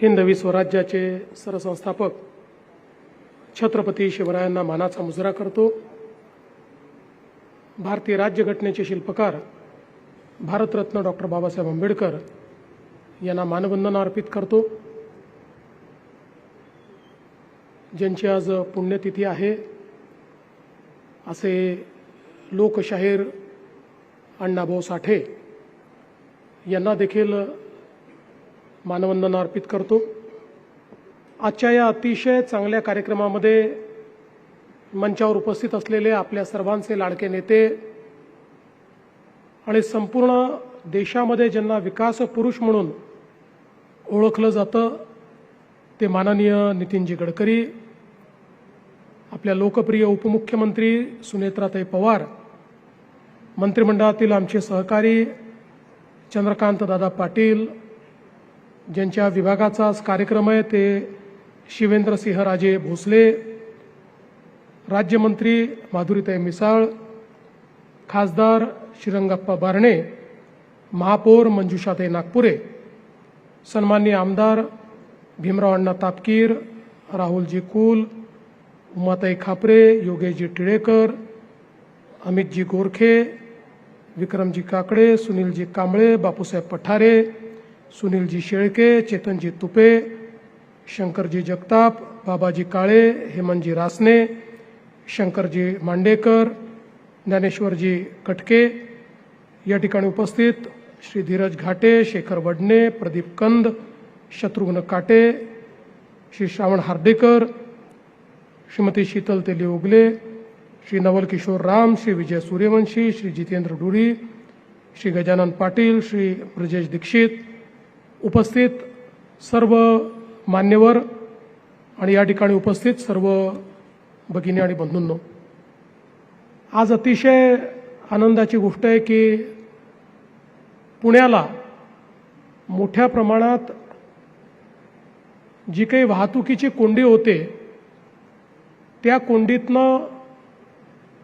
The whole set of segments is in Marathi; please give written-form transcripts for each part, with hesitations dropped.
हिंदवी स्वराज्याचे सरसंस्थापक छत्रपती शिवरायांना मानाचा मुजरा करतो। भारतीय राज्यघटनेचे शिल्पकार भारतरत्न डॉक्टर बाबासाहेब आंबेडकर यांना मानवंदना अर्पित करतो। ज्यांची आज पुण्यतिथी आहे असे लोकशाहीर अण्णाभाऊ साठे यांना देखील मानवंदना अर्पित करतो। आजच्या या अतिशय चांगल्या कार्यक्रमामध्ये मंचावर उपस्थित असलेले आपल्या सर्वांचे लाडके नेते आणि संपूर्ण देशामध्ये ज्यांना विकास पुरुष म्हणून ओळखलं जातं ते माननीय नितीनजी गडकरी, आपल्या लोकप्रिय उपमुख्यमंत्री सुनेत्राताई पवार, मंत्रिमंडळातील आमचे सहकारी चंद्रकांत दादा पाटील, ज्यांच्या विभागाचा आज कार्यक्रम आहे ते शिवेंद्रसिंह राजे भोसले, राज्यमंत्री माधुरीताई मिसाळ, खासदार श्रीरंगप्पा बारणे, महापौर मंजुषाताई नागपुरे, सन्माननीय आमदार भीमराव अण्णा तापकीर, राहुलजी कुल, उमाताई खापरे, योगेशजी टिळेकर, अमितजी गोरखे, विक्रमजी काकडे, सुनीलजी कांबळे, बापूसाहेब पठारे, सुनीलजी शेळके, चेतनजी तुपे, शंकरजी जगताप, बाबाजी काळे, हेमंतजी रासने, शंकरजी मांडेकर, ज्ञानेश्वरजी कटके, या ठिकाणी उपस्थित श्री धीरज घाटे, शेखर वडणे, प्रदीप कंद, शत्रुघ्न काटे, श्री श्रावण हार्डेकर, श्रीमती शीतल तेली उगले, श्री नवल किशोर राम, श्री विजय सूर्यवंशी, श्री जितेंद्र डुरी, श्री गजानन पाटील, श्री ब्रजेश दीक्षित, उपस्थित सर्व मान्यवर आणि या ठिकाणी उपस्थित सर्व भगिनी आणि बंधूंनो, आज अतिशय आनंदाची गोष्ट आहे की पुण्याला मोठ्या प्रमाणात जी काही वाहतुकीची कोंडी होते त्या कोंडीतनं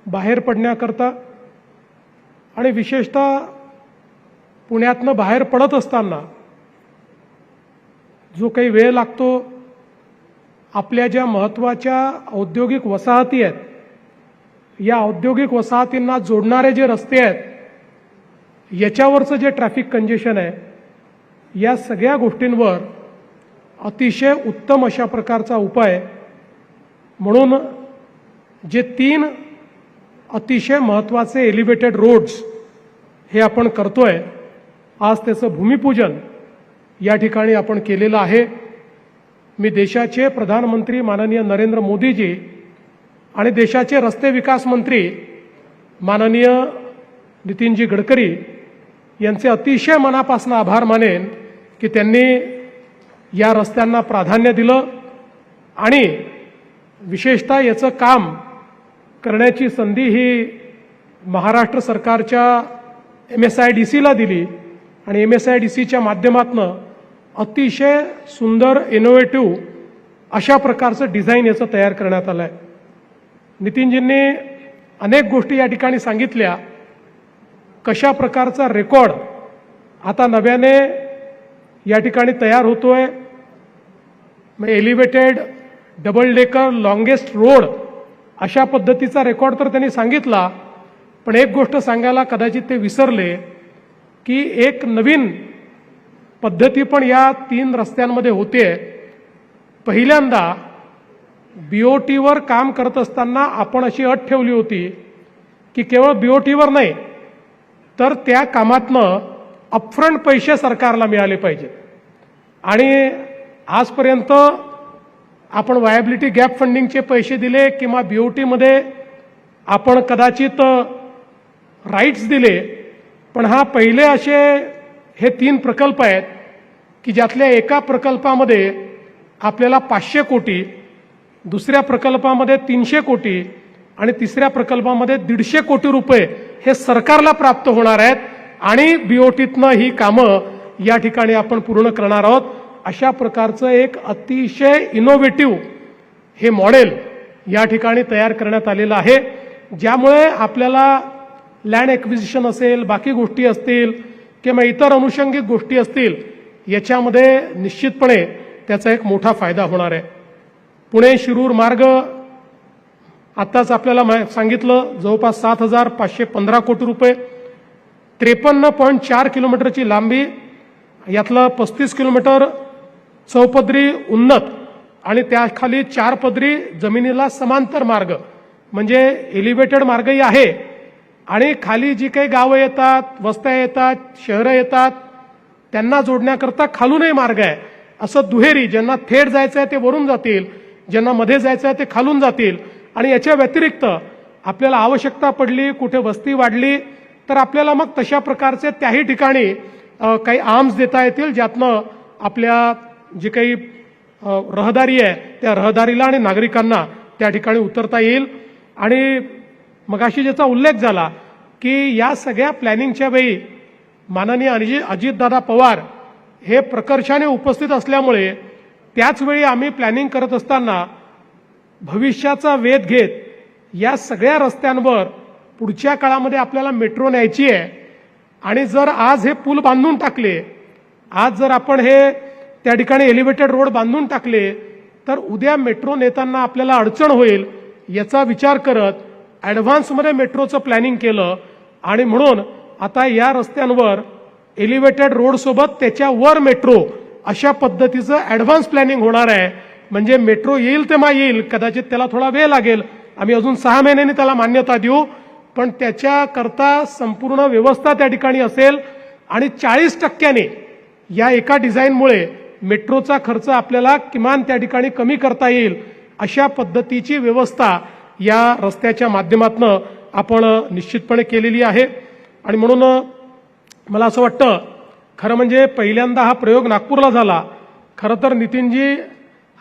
बाहेर पडण्याकरता आणि विशेषतः पुण्यातनं बाहेर पडत असताना जो काही वेळ लागतो, आपल्या ज्या महत्त्वाच्या औद्योगिक वसाहती आहेत या औद्योगिक वसाहतींना जोडणारे जे रस्ते आहेत याच्यावरचं जे ट्रॅफिक कंजेशन आहे, या सगळ्या गोष्टींवर अतिशय उत्तम अशा प्रकारचा उपाय म्हणून जे 3 अतिशय महत्त्वाचे एलिव्हेटेड रोड्स हे आपण करतोय, आज त्याचं भूमिपूजन या ठिकाणी आपण केलेलं आहे। मी देशाचे प्रधानमंत्री माननीय नरेंद्र मोदीजी आणि देशाचे रस्ते विकास मंत्री माननीय नितीनजी गडकरी यांचे अतिशय मनापासून आभार मानेन की त्यांनी या रस्त्यांना प्राधान्य दिलं आणि विशेषतः याचं काम करण्याची संधी ही महाराष्ट्र सरकारच्या MSIDCला दिली आणि MSIDCच्या माध्यमातून अतिशय सुंदर इनोव्हेटिव्ह अशा प्रकारचं डिझाईन याचं तयार करण्यात आलं आहे। नितीनजींनी अनेक गोष्टी या ठिकाणी सांगितल्या, कशा प्रकारचा रेकॉर्ड आता नव्याने या ठिकाणी तयार होतोय। Elevated double decker longest road अशा पद्धतीचा रेकॉर्ड तर त्यांनी सांगितला, पण एक गोष्ट सांगायला कदाचित ते विसरले की एक नवीन पद्धती पण या 3 रस्त्यांमध्ये होते। पहिल्यांदा BOTवर काम करत असताना आपण अशी अट ठेवली होती की केवळ BOTवर नाही तर त्या कामातनं अपफ्रंट पैसे सरकारला मिळाले पाहिजेत आणि आजपर्यंत आपण वायबिलिटी गॅप फंडिंगचे पैसे दिले किंवा BOTमध्ये आपण कदाचित राईट्स दिले, पण हा पहिले असे हे 3 प्रकल्प आहेत की ज्यातल्या एका प्रकल्पामध्ये आपल्याला 500 कोटी, दुसऱ्या प्रकल्पामध्ये 300 कोटी आणि तिसऱ्या प्रकल्पामध्ये 150 कोटी रुपये हे सरकारला प्राप्त होणार आहेत आणि BOTतनं ही कामं या ठिकाणी आपण पूर्ण करणार आहोत। अशा प्रकारचं एक अतिशय इनोव्हेटिव्ह हे मॉडेल या ठिकाणी तयार करण्यात आलेलं आहे, ज्यामुळे आपल्याला लँड ॲक्विजिशन असेल, बाकी गोष्टी असतील किंवा इतर अनुषंगिक गोष्टी असतील, याच्यामध्ये निश्चितपणे त्याचा एक मोठा फायदा होणार आहे. पुणे शिरूर मार्ग आत्ताच आपल्याला सांगितलं, जवळपास 7,515 कोटी रुपये, 53.4 किलोमीटरची लांबी, यातलं 35 किलोमीटर चौपदरी उन्नत आणि त्याखाली 4 पदरी जमिनीला समांतर मार्ग, म्हणजे एलिव्हेटेड मार्गही आहे आणि खाली जी काही गावं येतात, वस्त्या येतात, शहरं येतात, त्यांना जोडण्याकरता खालूनही मार्ग आहे. असं दुहेरी, ज्यांना थेट जायचं आहे ते वरून जातील, ज्यांना मध्ये जायचं आहे ते खालून जातील. आणि याच्या व्यतिरिक्त आपल्याला आवश्यकता पडली, कुठे वस्ती वाढली, तर आपल्याला मग तशा प्रकारचे त्याही ठिकाणी काही आर्म्स देता येतील, ज्यातनं आपल्या जी काही रहदारी आहे त्या रहदारीला आणि नागरिकांना त्या ठिकाणी उतरता येईल. आणि मगाशी ज्याचा उल्लेख झाला की या सगळ्या प्लॅनिंगच्या वेळी माननीय अजितदादा पवार हे प्रकर्षाने उपस्थित असल्यामुळे त्याच वेळी आम्ही प्लॅनिंग करत असताना भविष्याचा वेध घेत या सगळ्या रस्त्यांवर पुढच्या काळामध्ये आपल्याला मेट्रो न्यायची आहे. आणि जर आज हे पूल बांधून टाकले, आज जर आपण हे त्या ठिकाणी एलिव्हेटेड रोड बांधून टाकले, तर उद्या मेट्रो नेताना आपल्याला अडचण होईल. याचा विचार करत ॲडव्हान्समध्ये मेट्रोचं प्लॅनिंग केलं आणि म्हणून आता या रस्त्यांवर एलिव्हेटेड रोडसोबत त्याच्यावर मेट्रो अशा पद्धतीचं ॲडव्हान्स प्लॅनिंग होणार आहे. म्हणजे मेट्रो येईल तेव्हा येईल, कदाचित त्याला थोडा वेळ लागेल, आम्ही अजून 6 महिन्यांनी त्याला मान्यता देऊ, पण त्याच्याकरता संपूर्ण व्यवस्था त्या ठिकाणी असेल आणि 40% या एका डिझाईनमुळे मेट्रोचा खर्च आपल्याला किमान त्या ठिकाणी कमी करता येईल. अशा पद्धतीची व्यवस्था या रस्त्याच्या माध्यमातून आपण निश्चितपणे केलेली आहे. आणि म्हणून मला असं वाटतं, खरं म्हणजे पहिल्यांदा हा प्रयोग नागपूरला झाला. खरं तर नितीनजी,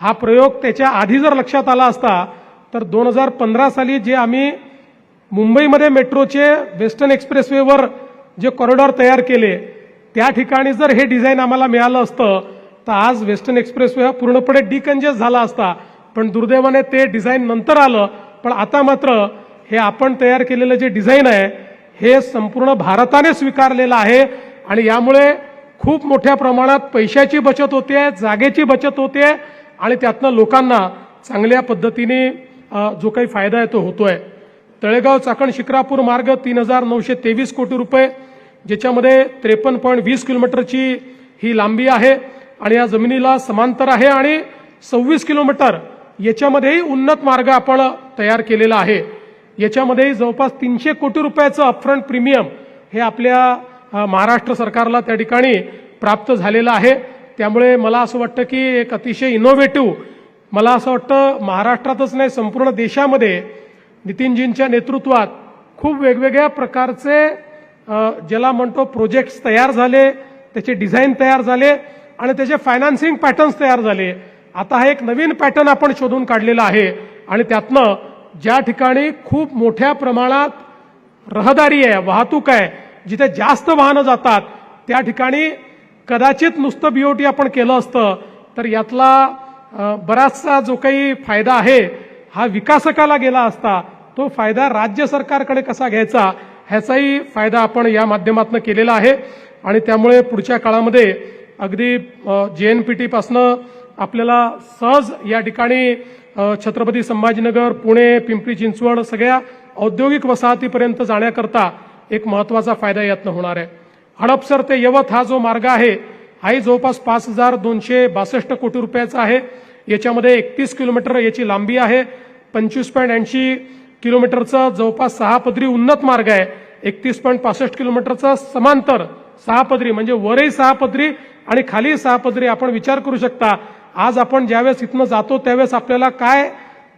हा प्रयोग त्याच्या आधी जर लक्षात आला असता तर 2015 साली जे आम्ही मुंबईमध्ये मेट्रोचे वेस्टर्न एक्सप्रेसवेवर जे कॉरिडॉर तयार केले, त्या ठिकाणी जर हे डिझाईन आम्हाला मिळालं असतं तर आज वेस्टर्न एक्सप्रेसवे हा पूर्णपणे डिकंजेस्ट झाला असता. पण दुर्दैवाने ते डिझाईन नंतर आलं. पण आता मात्र हे आपण तयार केलेलं जे डिझाईन आहे हे संपूर्ण भारताने स्वीकारलेलं आहे आणि यामुळे खूप मोठ्या प्रमाणात पैशाची बचत होते, जागेची बचत होते आणि त्यातनं लोकांना चांगल्या पद्धतीने जो काही फायदा आहे तो होतोय. तळेगाव चाकण शिक्रापूर मार्ग 3,923 कोटी रुपये, ज्याच्यामध्ये 53.20 किलोमीटरची ही लांबी आहे आणि या जमिनीला समांतर आहे आणि 26 किलोमीटर याच्यामध्येही उन्नत मार्ग आपण तयार केलेला आहे. याच्यामध्येही जवळपास 300 कोटी रुपयाचं अपफ्रंट प्रीमियम हे आपल्या महाराष्ट्र सरकारला त्या ठिकाणी प्राप्त झालेलं आहे. त्यामुळे मला असं वाटतं की एक अतिशय इनोव्हेटिव्ह, मला असं वाटतं महाराष्ट्रातच नाही संपूर्ण देशामध्ये नितीनजींच्या नेतृत्वात खूप वेगवेगळ्या प्रकारचे ज्याला म्हणतो प्रोजेक्ट्स तयार झाले, त्याचे डिझाईन तयार झाले आणि त्याचे फायनान्सिंग पॅटर्न्स तयार झाले. आता हा एक नवीन पॅटर्न आपण शोधून काढलेला आहे आणि त्यातनं ज्या ठिकाणी खूप मोठ्या प्रमाणात रहदारी आहे, वाहतूक आहे, जिथे जास्त वाहनं जातात त्या ठिकाणी कदाचित नुसतं बीओटी आपण केलं असतं तर यातला बराचसा जो काही फायदा आहे हा विकासकाला गेला असता. तो फायदा राज्य सरकारकडे कसा घ्यायचा ह्याचाही फायदा आपण या माध्यमातून केलेला आहे. आणि त्यामुळे पुढच्या काळामध्ये अगदी JNPT पासनं आपल्याला सहज या ठिकाणी छत्रपती संभाजीनगर, पुणे, पिंपरी चिंचवड सगळ्या औद्योगिक वसाहतीपर्यंत जाण्याकरता एक महत्त्वाचा फायदा यातनं होणार आहे. हडपसर ते यवत हा जो मार्ग आहे हाही जवळपास 5,262 कोटी रुपयाचा आहे. याच्यामध्ये 31 किलोमीटर याची लांबी आहे, 25.80 किलोमीटरचा जवळपास 6 पदरी उन्नत मार्ग आहे, 31.65 किलोमीटरचा समांतर 6 पदरी, म्हणजे वरही 6 पदरी आणि खाली 6 पदरी. आपण विचार करू शकता आज आपण ज्यावेळेस इथनं जातो त्यावेळेस आपल्याला काय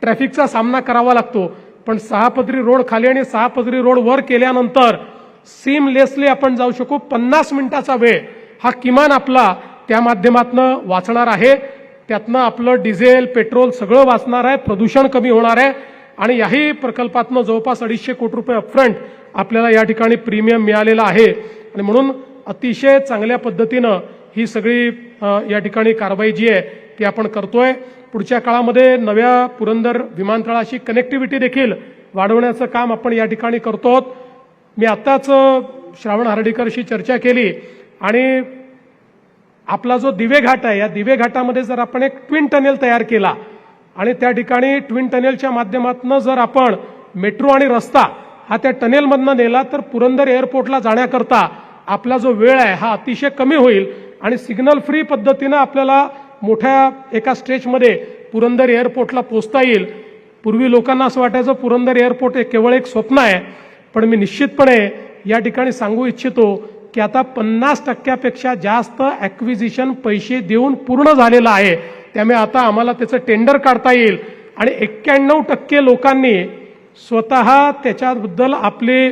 ट्रॅफिकचा सामना करावा लागतो, पण 6 पदरी रोड खाली आणि 6 पदरी रोड वर केल्यानंतर सीमलेसली आपण जाऊ शकू. 50 मिनिटाचा वेळ हा किमान आपला त्या माध्यमातनं वाचणार आहे. त्यातनं आपलं डिझेल, पेट्रोल सगळं वाचणार आहे, प्रदूषण कमी होणार आहे आणि याही प्रकल्पातनं जवळपास 250 कोटी रुपये अपफ्रंट आपल्याला या ठिकाणी प्रीमियम मिळालेला आहे. आणि म्हणून अतिशय चांगल्या पद्धतीनं ही सगळी या ठिकाणी कारवाई जी आहे ती आपण करतोय. पुढच्या काळामध्ये नव्या पुरंदर विमानतळाशी कनेक्टिव्हिटी देखील वाढवण्याचं काम आपण या ठिकाणी करतो. मी आत्ताच श्रावण हर्डीकरशी चर्चा केली आणि आपला जो दिवे घाट आहे, या दिवे घाटामध्ये जर आपण एक ट्विन टनेल तयार केला आणि त्या ठिकाणी ट्विन टनेलच्या माध्यमातून जर आपण मेट्रो आणि रस्ता हा त्या टनेलमधनं नेला तर पुरंदर एअरपोर्टला जाण्याकरता आपला जो वेळ आहे हा अतिशय कमी होईल आणि सिग्नल फ्री पद्धतीनं आपल्याला मोठ्या एका स्ट्रेचमध्ये पुरंदर एअरपोर्टला पोहोचता येईल. पूर्वी लोकांना असं वाटायचं पुरंदर एअरपोर्ट हे केवळ एक स्वप्न आहे, पण मी निश्चितपणे या ठिकाणी सांगू इच्छितो की आता 50% जास्त ॲक्विजिशन पैसे देऊन पूर्ण झालेलं आहे. त्यामुळे आता आम्हाला त्याचं टेंडर काढता येईल आणि 91% लोकांनी स्वतः त्याच्याबद्दल आपली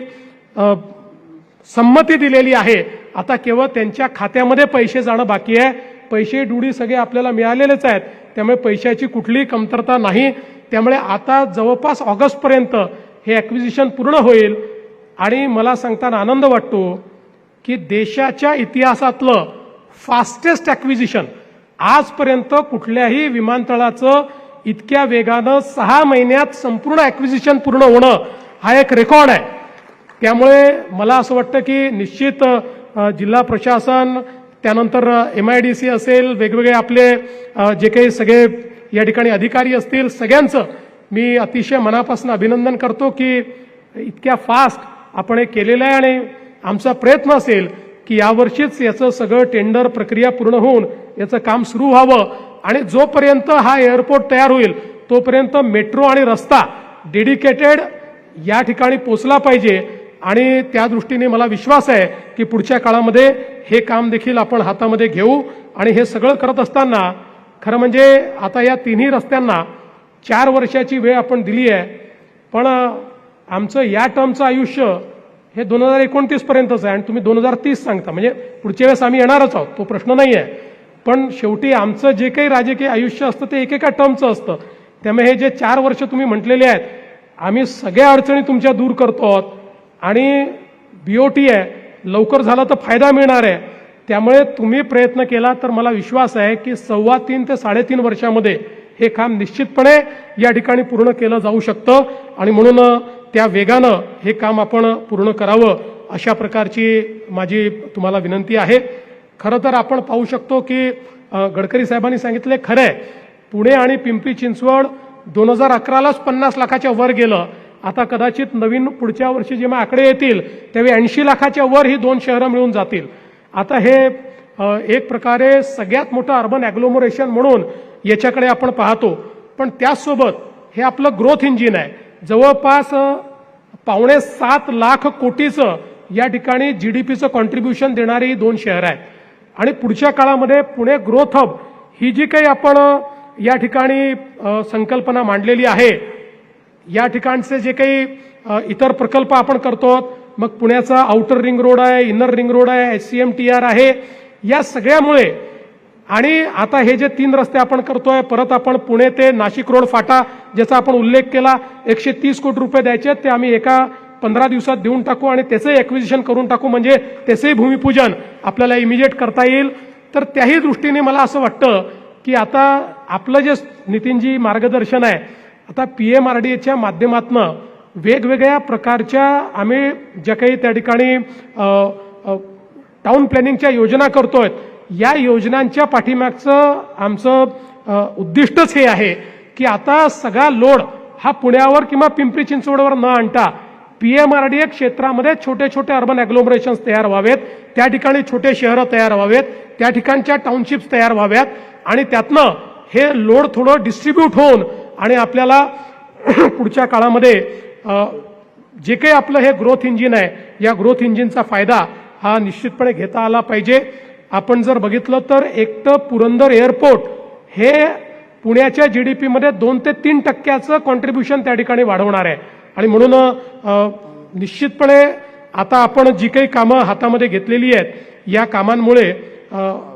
संमती दिलेली आहे. आता केवळ त्यांच्या खात्यामध्ये पैसे जाणं बाकी आहे. पैसे डुडी सगळे आपल्याला मिळालेलेच आहेत, त्यामुळे पैशाची कुठलीही कमतरता नाही. त्यामुळे आता जवळपास ऑगस्टपर्यंत हे ॲक्विजिशन पूर्ण होईल आणि मला सांगताना आनंद वाटतो की देशाच्या इतिहासातलं फास्टेस्ट ॲक्विजिशन आजपर्यंत कुठल्याही विमानतळाचं इतक्या वेगानं 6 महिन्यात संपूर्ण ॲक्विजिशन पूर्ण होणं हा एक रेकॉर्ड आहे. त्यामुळे मला असं वाटतं की निश्चित जिल्हा प्रशासन, त्यानंतर MIDC असेल, वेगवेगळे आपले जे काही सगळे या ठिकाणी अधिकारी असतील, सगळ्यांचं मी अतिशय मनापासून अभिनंदन करतो की इतक्या फास्ट आपण हे केलेलं आहे आणि आमचा प्रयत्न असेल की यावर्षीच याचं सगळं टेंडर प्रक्रिया पूर्ण होऊन याचं काम सुरू व्हावं आणि जोपर्यंत हा एअरपोर्ट तयार होईल तोपर्यंत मेट्रो आणि रस्ता डेडिकेटेड या ठिकाणी पोचला पाहिजे. आणि त्या दृष्टीने मला विश्वास आहे की पुढच्या काळामध्ये हे काम देखील आपण हातामध्ये घेऊ. आणि हे सगळं करत असताना खरं म्हणजे आता या तिन्ही रस्त्यांना 4 वर्षाची वेळ आपण दिली आहे, पण आमचं या टर्मचं आयुष्य हे 2029 पर्यंतच आहे आणि तुम्ही 2030 सांगता, म्हणजे पुढच्या वेळेस आम्ही येणारच आहोत, तो प्रश्न नाही आहे. पण शेवटी आमचं जे काही राजकीय आयुष्य असतं ते एकेका टर्मचं असतं. त्यामुळे हे जे 4 वर्ष तुम्ही म्हटलेले आहेत, आम्ही सगळ्या अडचणी तुमच्या दूर करतो आहोत आणि BOT आहे, लवकर झालं तर फायदा मिळणार आहे. त्यामुळे तुम्ही प्रयत्न केला तर मला विश्वास आहे की 3.25 ते 3.5 वर्षामध्ये हे काम निश्चितपणे या ठिकाणी पूर्ण केलं जाऊ शकतं आणि म्हणून त्या वेगानं हे काम आपण पूर्ण करावं अशा प्रकारची माझी तुम्हाला विनंती आहे. खरं तर आपण पाहू शकतो की गडकरी साहेबांनी सांगितले खरं आहे, पुणे आणि पिंपरी चिंचवड 2011लाच 50 लाखाच्या वर गेलं. आता कदाचित नवीन पुढच्या वर्षी जेव्हा आकडे येतील त्यावेळी 80 लाखाच्या वर ही 2 शहरं मिळून जातील. आता हे एक प्रकारे सगळ्यात मोठं अर्बन ॲग्लोमरेशन म्हणून याच्याकडे आपण पाहतो. पण त्याचसोबत हे आपलं ग्रोथ इंजिन आहे. जवळपास 6.25 लाख कोटीचं या ठिकाणी GDPचं कॉन्ट्रीब्युशन देणारी 2 शहरं आहेत. आणि पुढच्या काळामध्ये पुणे ग्रोथ हब ही जी काही आपण या ठिकाणी संकल्पना मांडलेली आहे, या ठिकाणचे जे काही इतर प्रकल्प आपण करतो, मग पुण्याचा आउटर रिंग रोड आहे, इनर रिंग रोड आहे, SCMTR आहे, या सगळ्यामुळे आणि आता हे जे 3 रस्ते आपण करतोय, परत आपण पुणे ते नाशिक रोड फाटा ज्याचा आपण उल्लेख केला, 130 कोटी रुपये द्यायचे, ते आम्ही एका 15 दिवसात देऊन टाकू आणि त्याचंही ॲक्विजिशन करून टाकू, म्हणजे त्याचंही भूमिपूजन आपल्याला इमिजिएट करता येईल. तर त्याही दृष्टीने मला असं वाटतं की आता आपलं जे नितीनजी मार्गदर्शन आहे, आता PMRDAच्या माध्यमातून वेगवेगळ्या प्रकारच्या आम्ही ज्या काही त्या ठिकाणी टाउन प्लॅनिंगच्या योजना करतोय, या योजनांच्या पाठीमागचं आमचं उद्दिष्टच हे आहे की आता सगळा लोड हा पुण्यावर किंवा पिंपरी चिंचवडवर न आणता PMRDA क्षेत्रामध्ये छोटे छोटे अर्बन ॲग्लोमरेशन्स तयार व्हावेत, त्या ठिकाणी छोटे शहरं तयार व्हावेत, त्या ठिकाणच्या टाउनशिप्स तयार व्हाव्यात आणि त्यातनं हे लोड थोडं डिस्ट्रीब्यूट होऊन आणि आपल्याला पुढच्या काळामध्ये जे काही आपलं हे ग्रोथ इंजिन आहे, या ग्रोथ इंजिनचा फायदा हा निश्चितपणे घेता आला पाहिजे. आपण जर बघितलं तर एकटं पुरंदर एअरपोर्ट हे पुण्याच्या GDPमध्ये 2 ते 3% कॉन्ट्रीब्युशन त्या ठिकाणी वाढवणार आहे आणि म्हणून निश्चितपणे आता आपण जी काही कामं हातामध्ये घेतलेली आहेत, या कामांमुळे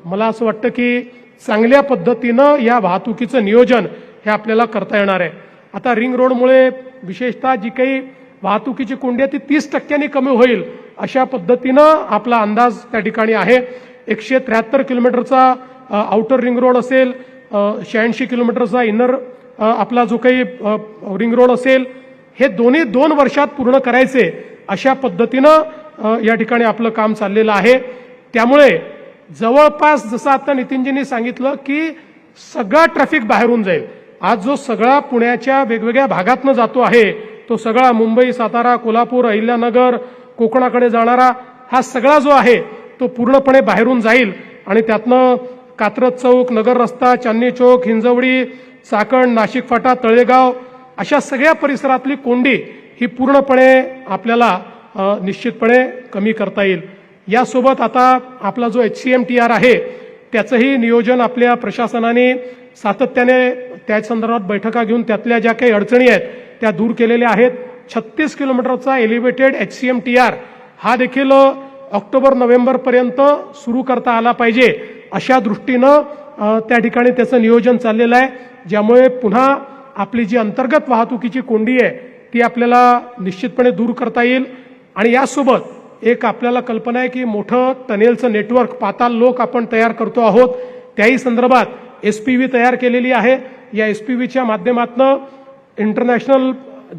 मला असं वाटतं की चांगल्या पद्धतीनं या वाहतुकीचं नियोजन हे आपल्याला करता येणार आहे. आता रिंग रोडमुळे विशेषतः जी काही वाहतुकीची कोंडी आहे ती 30% कमी होईल अशा पद्धतीनं आपला अंदाज त्या ठिकाणी आहे. 173 किलोमीटरचा आउटर रिंग रोड असेल, 86 किलोमीटरचा इनर आपला जो काही रिंग रोड असेल, हे दोन्ही 2 वर्षात पूर्ण करायचे अशा पद्धतीनं या ठिकाणी आपलं काम चाललेलं आहे. त्यामुळे जवळपास जसं आता नितीनजींनी सांगितलं की सगळा ट्रॅफिक बाहेरून जाईल. आज जो सगळा पुण्याच्या वेगवेगळ्या भागातनं जातो आहे तो सगळा मुंबई, सातारा, कोल्हापूर, अहिल्यानगर, कोकणाकडे जाणारा हा सगळा जो आहे तो पूर्णपणे बाहेरून जाईल आणि त्यातनं कात्रज चौक, नगर रस्ता, चांदणी चौक, हिंजवडी, चाकण, नाशिक फाटा, तळेगाव अशा सगळ्या परिसरातली कोंडी ही पूर्णपणे आपल्याला निश्चितपणे कमी करता येईल. यासोबत आता आपला जो HCMTR आहे त्याचंही नियोजन आपल्या प्रशासनाने सातत्याने त्या संदर्भात बैठका घेऊन त्यातल्या ज्या काही अडचणी आहेत त्या दूर केलेल्या आहेत. 36 किलोमीटरचा एलिव्हेटेड HCMTR हा देखील ऑक्टोबर-नोव्हेंबर पर्यंत सुरू करता आला पाहिजे अशा दृष्टीनं त्या ठिकाणी त्याचं नियोजन चाललेलं आहे, ज्यामुळे पुन्हा आपली जी अंतर्गत वाहतुकीची कोंडी आहे ती आपल्याला निश्चितपणे दूर करता येईल. आणि यासोबत एक आपल्याला कल्पना आहे की मोठं टनेलचं नेटवर्क पाताल लोक आपण तयार करतो आहोत. त्याही संदर्भात SPV तयार केलेली आहे. या SPVच्या माध्यमातून इंटरनॅशनल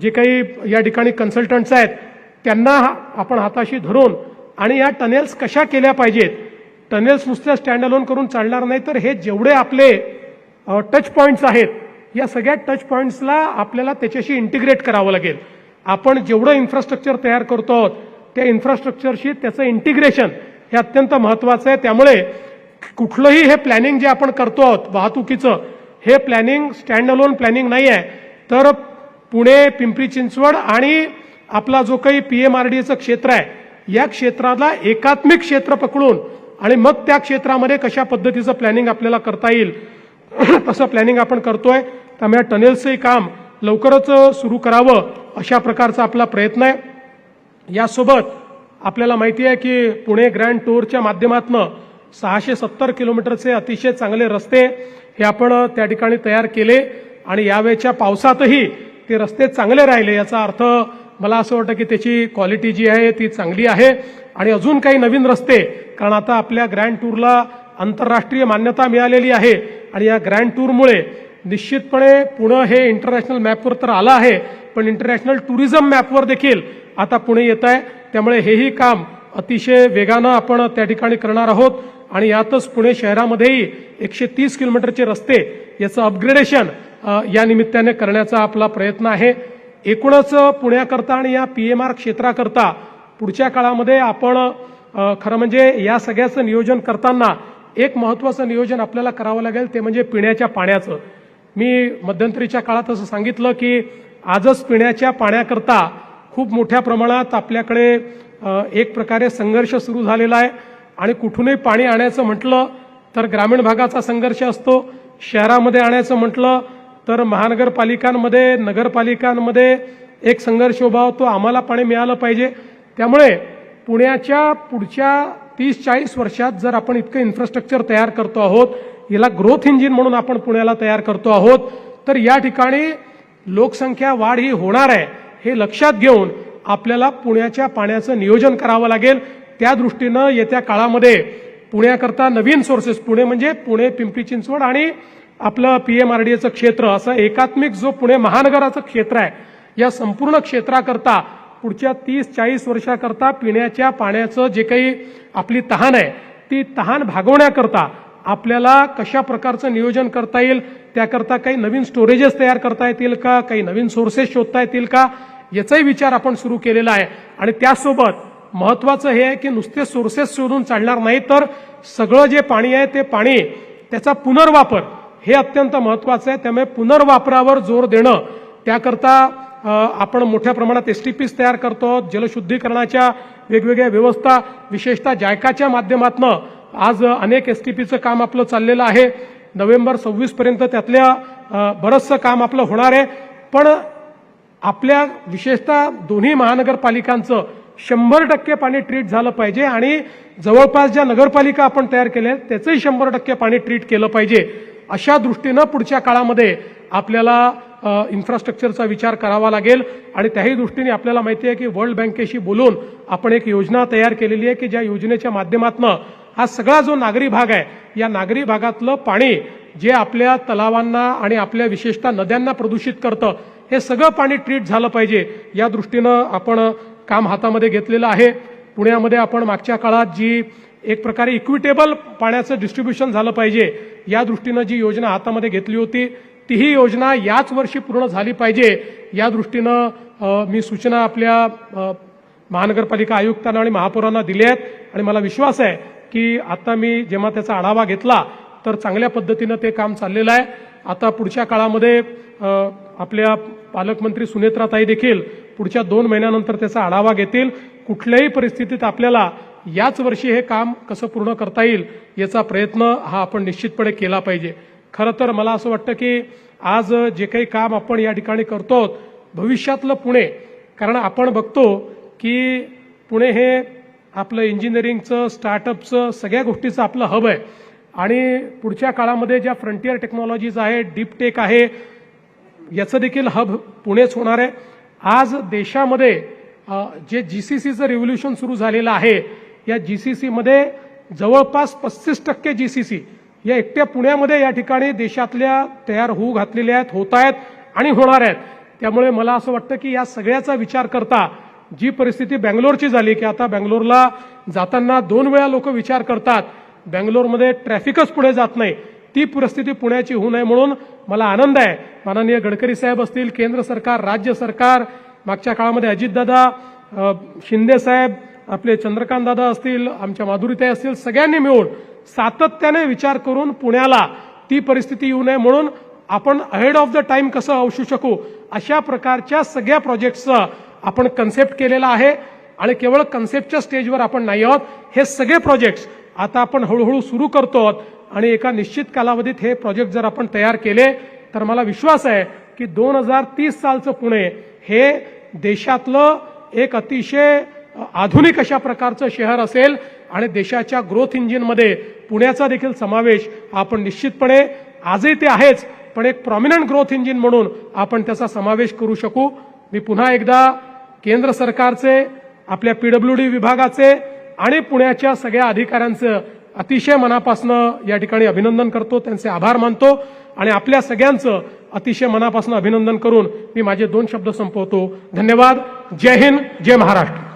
जे काही या ठिकाणी कन्सल्टंट्स आहेत त्यांना आपण हाताशी धरून आणि या टनेल्स कशा केल्या पाहिजेत, टनेल्स नुसत्या स्टँड अलोन करून चालणार नाही, तर हे जेवढे आपले टच पॉईंट्स आहेत या सगळ्या टच पॉईंट्सला आपल्याला त्याच्याशी इंटिग्रेट करावं लागेल. आपण जेवढं इन्फ्रास्ट्रक्चर तयार करतो आहोत त्या इन्फ्रास्ट्रक्चरशी त्याचं इंटिग्रेशन हे अत्यंत महत्त्वाचं आहे. त्यामुळे कुठलंही हे प्लॅनिंग जे आपण करतो आहोत वाहतुकीचं, हे प्लॅनिंग स्टँड अलोन प्लॅनिंग नाही आहे, तर पुणे, पिंपरी चिंचवड आणि आपला जो काही PMRDAचं क्षेत्र आहे या क्षेत्राला एकात्मिक क्षेत्र पकडून आणि मग त्या क्षेत्रामध्ये कशा पद्धतीचं प्लॅनिंग आपल्याला करता येईल तसं प्लॅनिंग आपण करतोय. त्यामुळे टनेल्सचंही काम लवकरच सुरू करावं अशा प्रकारचा आपला प्रयत्न आहे. यासोबत आपल्याला माहिती आहे की पुणे ग्रँड टूरच्या माध्यमातून 670 किलोमीटरचे अतिशय चांगले रस्ते हे आपण त्या ठिकाणी तयार केले आणि यावेळच्या पावसातही ते रस्ते चांगले राहिले. याचा अर्थ मला असं वाटतं की त्याची क्वालिटी जी आहे ती चांगली आहे. आणि अजून काही नवीन रस्ते, कारण आता आपल्या ग्रँड टूरला आंतरराष्ट्रीय मान्यता मिळालेली आहे आणि या ग्रँड टूरमुळे निश्चितपणे पुणे हे इंटरनॅशनल मॅपवर तर आलं आहे, पण इंटरनॅशनल टुरिझम मॅपवर देखील आता पुणे येत आहे. त्यामुळे हेही काम अतिशय वेगानं आपण त्या ठिकाणी करणार आहोत आणि यातच पुणे शहरामध्येही 130 किलोमीटरचे रस्ते याचं अपग्रेडेशन या निमित्ताने करण्याचा आपला प्रयत्न आहे. एकूणच पुण्याकरता आणि या PMR क्षेत्राकरता पुढच्या काळामध्ये आपण खरं म्हणजे या सगळ्याचं नियोजन करताना एक महत्त्वाचं नियोजन आपल्याला करावं लागेल, ते म्हणजे पिण्याच्या पाण्याचं. मी मध्यंतरीच्या काळात असं सांगितलं की आजच पिण्याच्या पाण्याकरता खूप मोठ्या प्रमाणात आपल्याकडे एक प्रकारे संघर्ष सुरू झालेला आहे आणि कुठूनही पाणी आणायचं म्हटलं तर ग्रामीण भागाचा संघर्ष असतो, शहरामध्ये आणायचं म्हटलं तर महानगरपालिकांमध्ये, नगरपालिकांमध्ये एक संघर्ष उभा होतो, आम्हाला पाणी मिळालं पाहिजे. त्यामुळे पुण्याच्या पुढच्या 30-40 वर्षात जर आपण इतकं इन्फ्रास्ट्रक्चर तयार करतो आहोत, याला ग्रोथ इंजिन म्हणून आपण पुण्याला तयार करतो आहोत, तर या ठिकाणी लोकसंख्या वाढ ही होणार आहे हे लक्षात घेऊन आपल्याला पुण्याच्या पाण्याचं नियोजन करावं लागेल. त्या दृष्टीनं येत्या काळामध्ये पुण्याकरता नवीन सोर्सेस, पुणे म्हणजे पुणे, पिंपरी चिंचवड आणि आपलं PMRDAचं क्षेत्र, असं एकात्मिक जो पुणे महानगराचं क्षेत्र आहे, या संपूर्ण क्षेत्राकरता पुढच्या 30-40 वर्षाकरता पिण्याच्या पाण्याचं जे काही आपली तहान आहे ती तहान भागवण्याकरता आपल्याला कशा प्रकारचं नियोजन करता येईल, त्याकरता काही नवीन स्टोरेजेस तयार करता येतील का, काही नवीन सोर्सेस शोधता येतील का, याचाही विचार आपण सुरू केलेला आहे. आणि त्यासोबत महत्त्वाचं हे आहे की नुसते सोर्सेस शोधून चालणार नाही, तर सगळं जे पाणी आहे ते पाणी त्याचा पुनर्वापर हे अत्यंत महत्त्वाचं आहे. त्यामुळे पुनर्वापरावर जोर देणं, त्याकरता आपण मोठ्या प्रमाणात STPs तयार करतो. जलशुद्धीकरणाच्या वेगवेगळ्या व्यवस्था, विशेषतः जायकाच्या माध्यमातून आज अनेक STPचं काम आपलं चाललेलं आहे. नोव्हेंबर 26 पर्यंत त्यातल्या बरंचसं काम आपलं होणार आहे. पण आपल्या विशेषतः दोन्ही महानगरपालिकांचं 100% पाणी ट्रीट झालं पाहिजे आणि जवळपास ज्या नगरपालिका आपण तयार केल्या त्याचंही 100% पाणी ट्रीट केलं पाहिजे. अशा दृष्टीनं पुढच्या काळामध्ये आपल्याला इन्फ्रास्ट्रक्चरचा विचार करावा लागेल आणि त्याही दृष्टीने आपल्याला माहिती आहे की वर्ल्ड बँकेशी बोलून आपण एक योजना तयार केलेली आहे की ज्या योजनेच्या माध्यमातून हा सगळा जो नागरी भाग आहे, या नागरी भागातलं पाणी जे आपल्या तलावांना आणि आपल्या विशेषतः नद्यांना प्रदूषित करतं, हे सगळं पाणी ट्रीट झालं पाहिजे. या दृष्टीनं आपण काम हातामध्ये घेतलेलं आहे. पुण्यामध्ये आपण मागच्या काळात जी एक प्रकारे इक्विटेबल पाण्याचं डिस्ट्रीब्युशन झालं पाहिजे या दृष्टीनं जी योजना हातामध्ये घेतली होती तीही योजना याच वर्षी पूर्ण झाली पाहिजे या दृष्टीनं मी सूचना आपल्या महानगरपालिका आयुक्तांना आणि महापौरांना दिल्या आहेत आणि मला विश्वास आहे की आता मी जेव्हा त्याचा आढावा घेतला तर चांगल्या पद्धतीनं ते काम चाललेलं आहे. आता पुढच्या काळामध्ये आपल्या पालकमंत्री सुनेत्राताई देखील पुढच्या 2 महिन्यानंतर त्याचा आढावा घेतील. कुठल्याही परिस्थितीत आपल्याला याच वर्षी हे काम कसं पूर्ण करता येईल याचा प्रयत्न हा आपण निश्चितपणे केला पाहिजे. खरं तर मला असं वाटतं की आज जे काही काम आपण या ठिकाणी करतो भविष्यातलं पुणे, कारण आपण बघतो की पुणे हे आपलं इंजिनिअरिंगचं स्टार्टअपचं सगळ्या गोष्टीचं आपलं हब आहे आणि पुढच्या काळामध्ये ज्या फ्रंटियर टेक्नॉलॉजीज आहे, डीप टेक आहे, याचं देखील हब पुणेच होणार आहे. आज देशामध्ये जे जीसीसीचं रिव्होल्युशन सुरू झालेलं आहे या जीसीसीमध्ये जवळपास 35% जीसीसी या एकट्या पुण्यामध्ये या ठिकाणी देशातल्या तयार होऊ घातलेल्या आहेत, होत आहेत आणि होणार आहेत. त्यामुळे मला असं वाटतं की या सगळ्याचा विचार करता जी परिस्थिती बेंगलोरची झाली की आता बेंगलोरला जाताना 2 वेळा लोक विचार करतात, बेंगलोरमध्ये ट्रॅफिकच पुढे जात नाही, ती परिस्थिती पुण्याची होऊ नये म्हणून मला आनंद आहे. माननीय गडकरी साहेब असतील, केंद्र सरकार, राज्य सरकार, मागच्या काळामध्ये अजितदादा, शिंदे साहेब, आपले चंद्रकांत दादा असतील, आमच्या माधुरीताई असतील, सगळ्यांनी मिळून सातत्याने विचार करून पुण्याला ती परिस्थिती येऊ नये म्हणून आपण अहेड ऑफ द टाइम कसं औषू शकू अशा प्रकारच्या सगळ्या प्रोजेक्ट्सचा आपण कन्सेप्ट केलेला आहे आणि केवळ कन्सेप्टच्या स्टेजवर आपण नाही आहोत. हे सगळे प्रोजेक्ट्स आता आपण हळूहळू सुरू करतो आणि एका निश्चित कालावधीत हे प्रोजेक्ट जर आपण तयार केले तर मला विश्वास आहे की 2030 सालचं पुणे हे देशातलं एक अतिशय आधुनिक अशा प्रकारचं शहर असेल आणि देशाच्या ग्रोथ इंजिनमध्ये पुण्याचा देखील समावेश आपण निश्चितपणे, आजही ते आहेच पण एक प्रॉमिनंट ग्रोथ इंजिन म्हणून आपण त्याचा समावेश करू शकू. मी पुन्हा एकदा केंद्र सरकारचे, आपल्या पीडब्ल्यूडी विभागाचे आणि पुण्याच्या सगळ्या अधिकाऱ्यांचं अतिशय मनापासून या ठिकाणी अभिनंदन करतो, त्यांचे आभार मानतो आणि आपल्या सगळ्यांचं अतिशय मनापासून अभिनंदन करून मी माझे 2 शब्द संपवतो. धन्यवाद. जय हिंद, जय महाराष्ट्र.